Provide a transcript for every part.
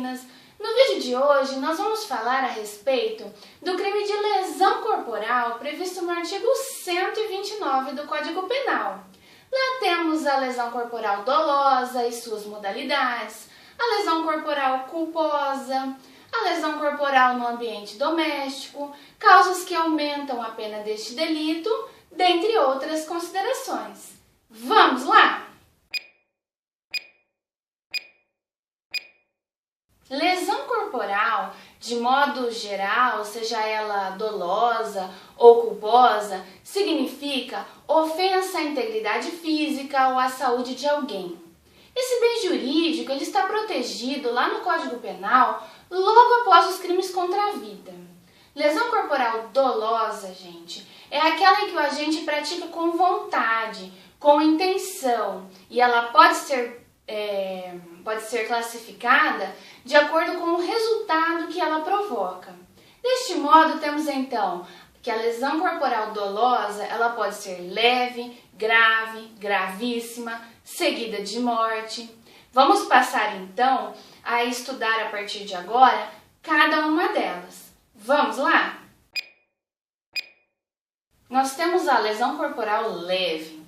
meninas! No vídeo de hoje nós vamos falar a respeito do crime de lesão corporal previsto no artigo 129 do Código Penal. Lá temos a lesão corporal dolosa e suas modalidades, a lesão corporal culposa, a lesão corporal no ambiente doméstico, causas que aumentam a pena deste delito, dentre outras considerações. Vamos lá? Lesão corporal, de modo geral, seja ela dolosa ou culposa, significa ofensa à integridade física ou à saúde de alguém. Esse bem jurídico ele está protegido lá no Código Penal logo após os crimes contra a vida. Lesão corporal dolosa, gente, é aquela em que o agente pratica com vontade, com intenção, e ela pode ser classificada de acordo com o resultado que ela provoca. Deste modo, temos então que a lesão corporal dolosa ela pode ser leve, grave, gravíssima, seguida de morte. Vamos passar então a estudar a partir de agora cada uma delas. Vamos lá? Nós temos a lesão corporal leve,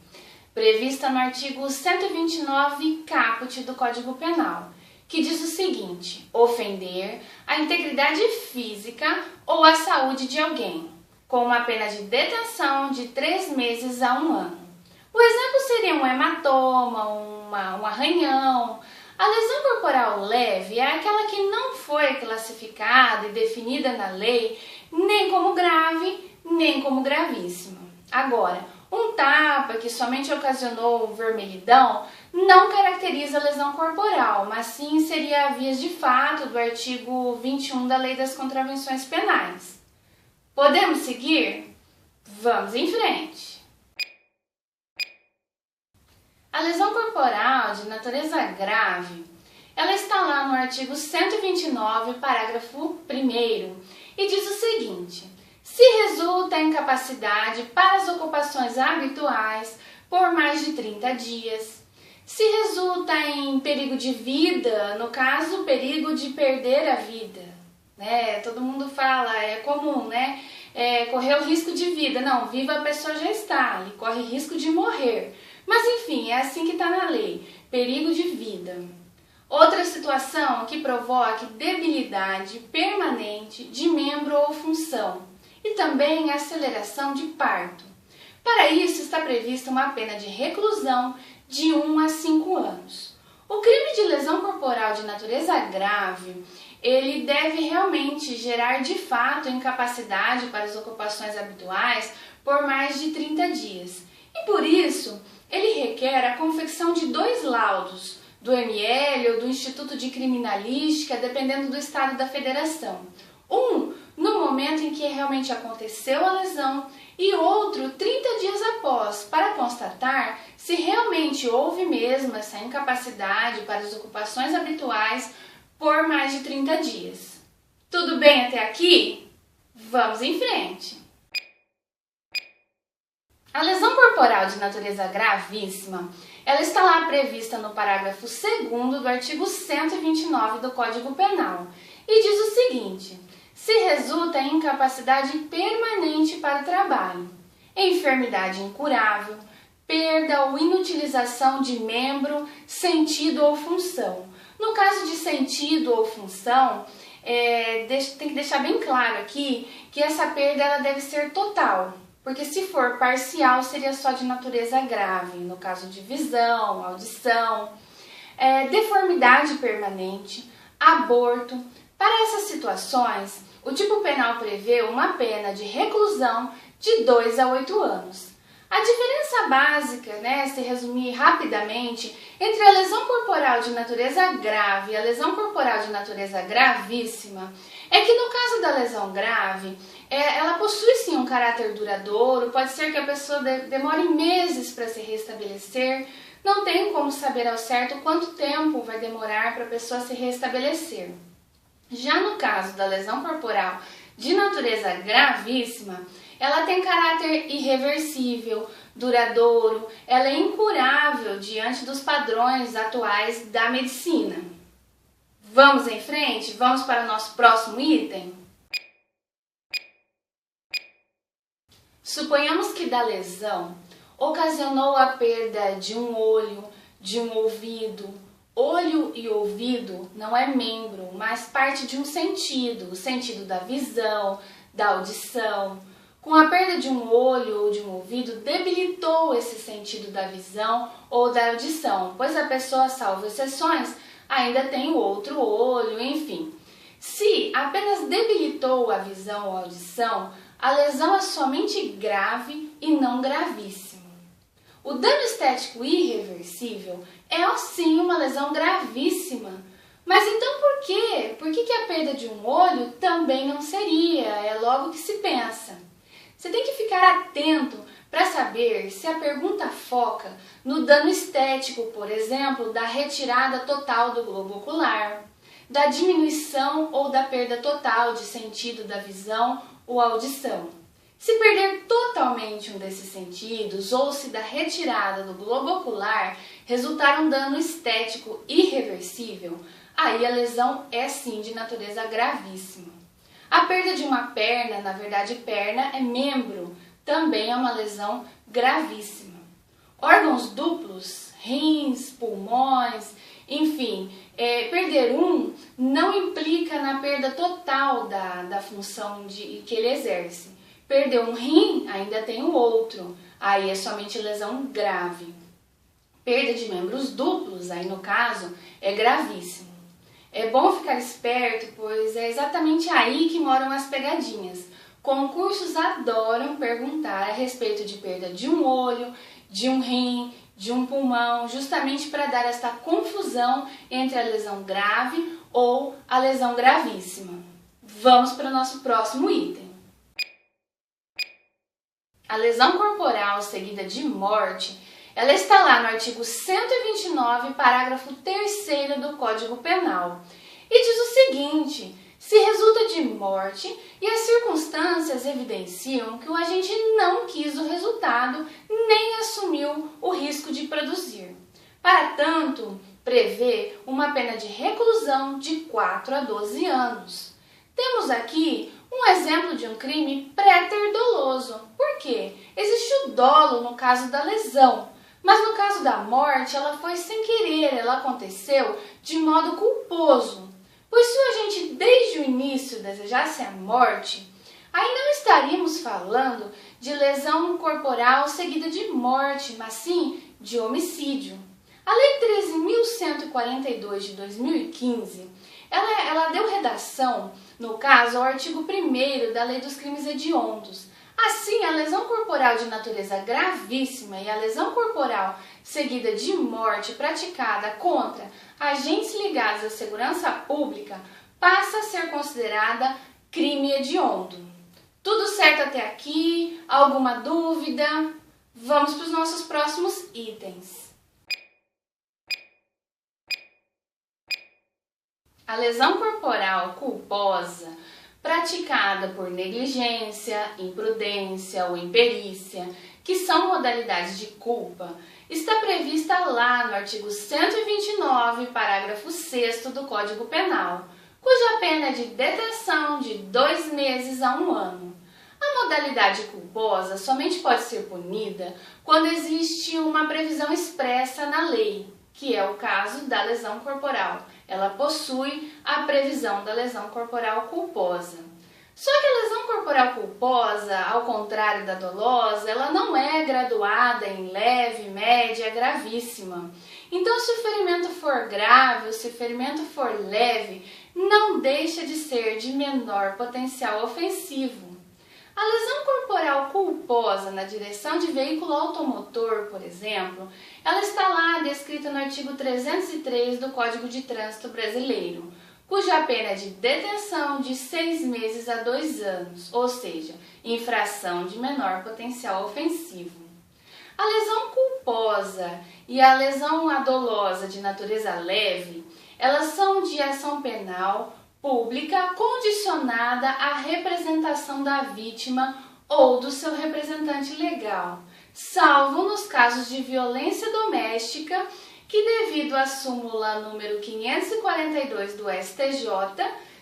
prevista no artigo 129 caput do Código Penal, que diz o seguinte: ofender a integridade física ou a saúde de alguém, com uma pena de detenção de 3 meses a 1 ano. O exemplo seria um hematoma, um arranhão. A lesão corporal leve é aquela que não foi classificada e definida na lei nem como grave, nem como gravíssima. Agora, um tapa que somente ocasionou vermelhidão não caracteriza a lesão corporal, mas sim seria vias de fato do artigo 21 da Lei das Contravenções Penais. Podemos seguir? Vamos em frente! A lesão corporal de natureza grave, ela está lá no artigo 129, parágrafo 1º, e diz o seguinte: se resulta em incapacidade para as ocupações habituais por mais de 30 dias, se resulta em perigo de vida, no caso, perigo de perder a vida, né? Todo mundo fala, é comum, né? Correr o risco de vida. Não, viva a pessoa já está, ele corre risco de morrer. Mas enfim, é assim que está na lei, perigo de vida. Outra situação que provoque debilidade permanente de membro ou função e também aceleração de parto. Para isso está prevista uma pena de reclusão de 1 a 5 anos. O crime de lesão corporal de natureza grave, ele deve realmente gerar de fato incapacidade para as ocupações habituais por mais de 30 dias. E por isso, ele requer a confecção de 2 laudos, do ML ou do Instituto de Criminalística, dependendo do estado da federação. Um no momento em que realmente aconteceu a lesão e outro 30 dias após, para constatar se realmente houve mesmo essa incapacidade para as ocupações habituais por mais de 30 dias. Tudo bem até aqui? Vamos em frente! A lesão corporal de natureza gravíssima, ela está lá prevista no parágrafo 2º do artigo 129 do Código Penal e diz o seguinte: se resulta em incapacidade permanente para o trabalho, enfermidade incurável, perda ou inutilização de membro, sentido ou função. No caso de sentido ou função, tem que deixar bem claro aqui que essa perda ela deve ser total. Porque se for parcial, seria só de natureza grave, no caso de visão, audição, deformidade permanente, aborto. Para essas situações, o tipo penal prevê uma pena de reclusão de 2 a 8 anos. A diferença básica, se resumir rapidamente, entre a lesão corporal de natureza grave e a lesão corporal de natureza gravíssima, é que no caso da lesão grave, ela possui sim um caráter duradouro, pode ser que a pessoa demore meses para se restabelecer, não tem como saber ao certo quanto tempo vai demorar para a pessoa se restabelecer. Já no caso da lesão corporal de natureza gravíssima, ela tem caráter irreversível, duradouro, ela é incurável diante dos padrões atuais da medicina. Vamos em frente? Vamos para o nosso próximo item? Suponhamos que da lesão ocasionou a perda de um olho, de um ouvido. Olho e ouvido não é membro, mas parte de um sentido, o sentido da visão, da audição. Com a perda de um olho ou de um ouvido, debilitou esse sentido da visão ou da audição, pois a pessoa, salvo exceções, ainda tem o outro olho, enfim. Se apenas debilitou a visão ou a audição, a lesão é somente grave e não gravíssima. O dano estético irreversível é sim uma lesão gravíssima. Mas então por quê? Por que a perda de um olho também não seria? É logo que se pensa. Você tem que ficar atento para saber se a pergunta foca no dano estético, por exemplo, da retirada total do globo ocular, da diminuição ou da perda total de sentido da visão ou audição. Se perder totalmente um desses sentidos ou se da retirada do globo ocular resultar um dano estético irreversível, aí a lesão é sim de natureza gravíssima. A perda de uma perna, na verdade perna é membro, também é uma lesão gravíssima. Órgãos duplos, rins, pulmões, enfim, perder um não implica na perda total da função que ele exerce. Perder um rim, ainda tem o outro, aí é somente lesão grave. Perda de membros duplos, aí no caso, é gravíssimo. É bom ficar esperto, pois é exatamente aí que moram as pegadinhas. Concursos adoram perguntar a respeito de perda de um olho, de um rim, de um pulmão, justamente para dar esta confusão entre a lesão grave ou a lesão gravíssima. Vamos para o nosso próximo item. A lesão corporal seguida de morte, ela está lá no artigo 129, parágrafo 3º do Código Penal. E diz o seguinte: se resulta de morte e as circunstâncias evidenciam que o agente não quis o resultado nem assumiu o risco de produzir. Para tanto, prevê uma pena de reclusão de 4 a 12 anos. Temos aqui um exemplo de um crime préter doloso. Por quê? Existe o dolo no caso da lesão, mas no caso da morte ela foi sem querer, ela aconteceu de modo culposo. Pois se o agente desde o início desejasse a morte, aí não estaríamos falando de lesão corporal seguida de morte, mas sim de homicídio. A Lei 13.142 de 2015, ela deu redação, no caso, ao artigo 1º da Lei dos Crimes Hediondos. Assim, a lesão corporal de natureza gravíssima e a lesão corporal seguida de morte praticada contra agentes ligados à segurança pública passa a ser considerada crime hediondo. Tudo certo até aqui? Alguma dúvida? Vamos para os nossos próximos itens. A lesão corporal culposa praticada por negligência, imprudência ou imperícia, que são modalidades de culpa, está prevista lá no artigo 129, parágrafo 6º do Código Penal, cuja pena é de detenção de 2 meses a 1 ano. A modalidade culposa somente pode ser punida quando existe uma previsão expressa na lei, que é o caso da lesão corporal. Ela possui a previsão da lesão corporal culposa. Só que a lesão corporal culposa, ao contrário da dolosa, ela não é graduada em leve, média, gravíssima. Então, se o ferimento for grave ou se o ferimento for leve, não deixa de ser de menor potencial ofensivo. A lesão corporal culposa na direção de veículo automotor, por exemplo, ela está lá descrita no artigo 303 do Código de Trânsito Brasileiro, cuja pena é de detenção de 6 meses a 2 anos, ou seja, infração de menor potencial ofensivo. A lesão culposa e a lesão dolosa de natureza leve, elas são de ação penal pública condicionada à representação da vítima ou do seu representante legal, salvo nos casos de violência doméstica, que devido à súmula número 542 do STJ,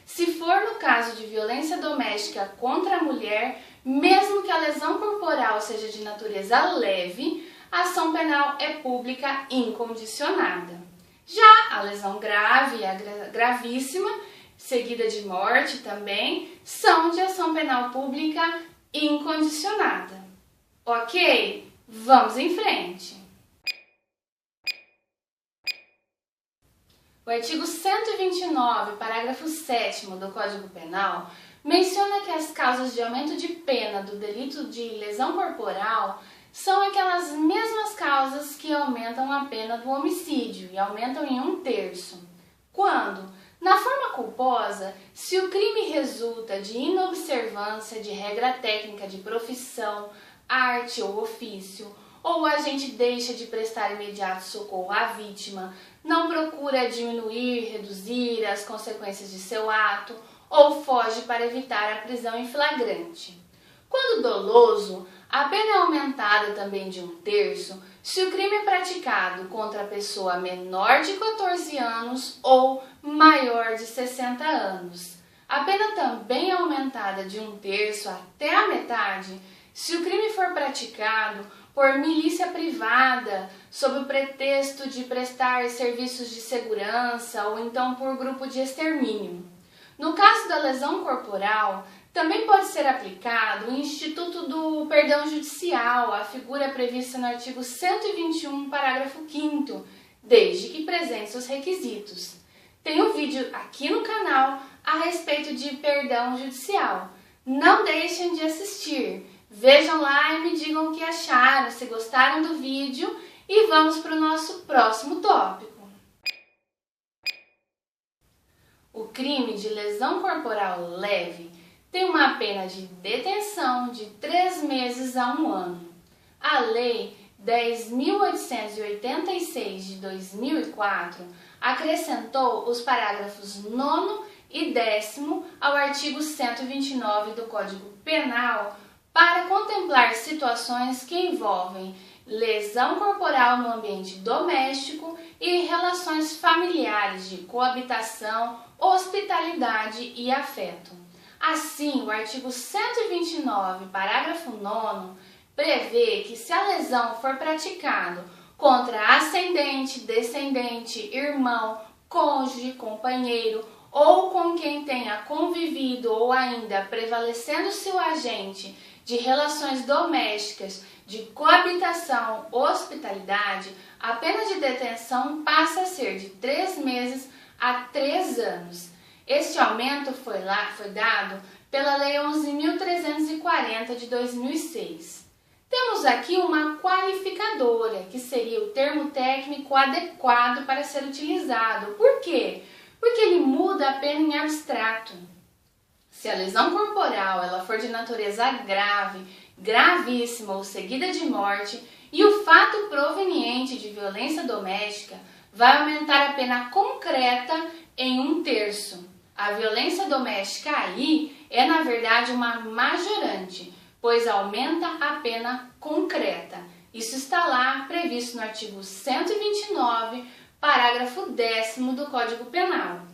se for no caso de violência doméstica contra a mulher, mesmo que a lesão corporal seja de natureza leve, a ação penal é pública incondicionada. Já a lesão grave e a gravíssima, seguida de morte também, são de ação penal pública incondicionada. Ok? Vamos em frente. O artigo 129, parágrafo 7º do Código Penal, menciona que as causas de aumento de pena do delito de lesão corporal são aquelas mesmas causas que aumentam a pena do homicídio e aumentam em 1/3. Quando, na forma culposa, se o crime resulta de inobservância de regra técnica de profissão, arte ou ofício, ou o agente deixa de prestar imediato socorro à vítima, não procura diminuir, reduzir as consequências de seu ato, ou foge para evitar a prisão em flagrante. Quando doloso, a pena é aumentada também de 1/3 se o crime é praticado contra a pessoa menor de 14 anos ou maior de 60 anos. A pena também é aumentada de 1/3 até a metade se o crime for praticado por milícia privada, sob o pretexto de prestar serviços de segurança ou então por grupo de extermínio. No caso da lesão corporal, também pode ser aplicado o Instituto do Perdão Judicial, a figura prevista no artigo 121, parágrafo 5º, desde que presentes os requisitos. Tem um vídeo aqui no canal a respeito de perdão judicial. Não deixem de assistir. Vejam lá e me digam o que acharam, se gostaram do vídeo, e vamos para o nosso próximo tópico. O crime de lesão corporal leve tem uma pena de detenção de 3 meses a 1 ano. A Lei 10.886 de 2004 acrescentou os parágrafos 9º e 10º ao artigo 129 do Código Penal para contemplar situações que envolvem lesão corporal no ambiente doméstico e relações familiares de coabitação, hospitalidade e afeto. Assim, o artigo 129, parágrafo 9º, prevê que se a lesão for praticada contra ascendente, descendente, irmão, cônjuge, companheiro ou com quem tenha convivido ou ainda prevalecendo-se o agente de relações domésticas, de coabitação, hospitalidade, a pena de detenção passa a ser de 3 meses a 3 anos. Este aumento foi dado pela Lei 11.340 de 2006. Temos aqui uma qualificadora, que seria o termo técnico adequado para ser utilizado. Por quê? Porque ele muda a pena em abstrato. Se a lesão corporal ela for de natureza grave, gravíssima ou seguida de morte, e o fato proveniente de violência doméstica, vai aumentar a pena concreta em 1/3. A violência doméstica aí é, na verdade, uma majorante, pois aumenta a pena concreta. Isso está lá previsto no artigo 129, parágrafo 10º do Código Penal.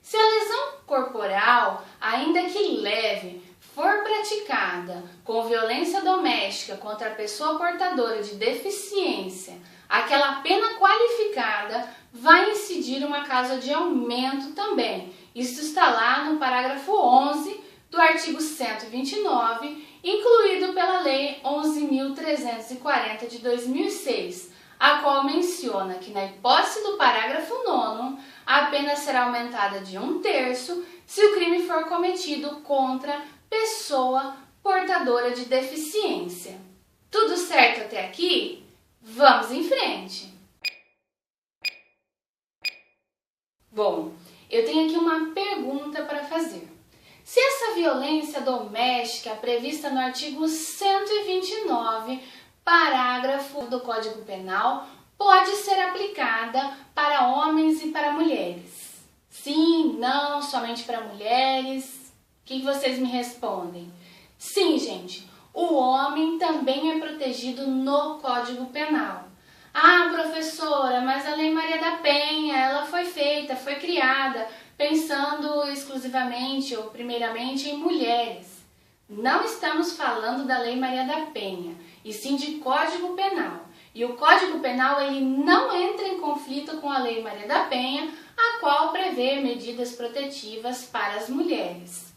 Se a lesão corporal, ainda que leve, for praticada com violência doméstica contra a pessoa portadora de deficiência, aquela pena qualificada vai incidir uma causa de aumento também. Isso está lá no parágrafo 11 do artigo 129, incluído pela Lei 11.340 de 2006, a qual menciona que, na hipótese do parágrafo 9º, a pena será aumentada de 1/3 se o crime for cometido contra pessoa portadora de deficiência. Tudo certo até aqui? Vamos em frente! Bom, eu tenho aqui uma pergunta para fazer. Se essa violência doméstica prevista no artigo 129, parágrafo do Código Penal, pode ser aplicada para homens e para mulheres? Sim, não, somente para mulheres? O que vocês me respondem? Sim, gente, o homem também é protegido no Código Penal. Ah, professora, mas a Lei Maria da Penha, ela foi feita, foi criada pensando exclusivamente ou primeiramente em mulheres. Não estamos falando da Lei Maria da Penha, e sim de Código Penal. E o Código Penal ele não entra em conflito com a Lei Maria da Penha, a qual prevê medidas protetivas para as mulheres.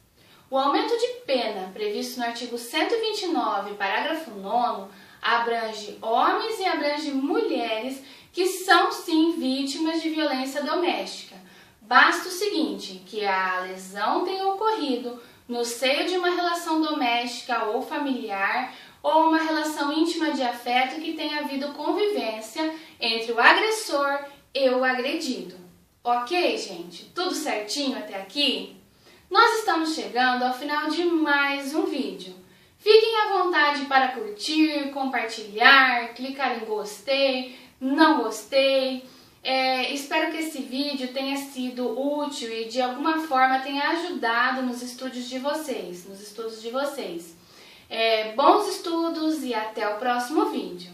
O aumento de pena previsto no artigo 129, parágrafo 9º, abrange homens e abrange mulheres que são sim vítimas de violência doméstica. Basta o seguinte, que a lesão tenha ocorrido no seio de uma relação doméstica ou familiar ou uma relação íntima de afeto que tenha havido convivência entre o agressor e o agredido. Ok, gente? Tudo certinho até aqui? Nós estamos chegando ao final de mais um vídeo. Fiquem à vontade para curtir, compartilhar, clicar em gostei, não gostei. Espero que esse vídeo tenha sido útil e de alguma forma tenha ajudado nos estudos de vocês. Bons estudos e até o próximo vídeo.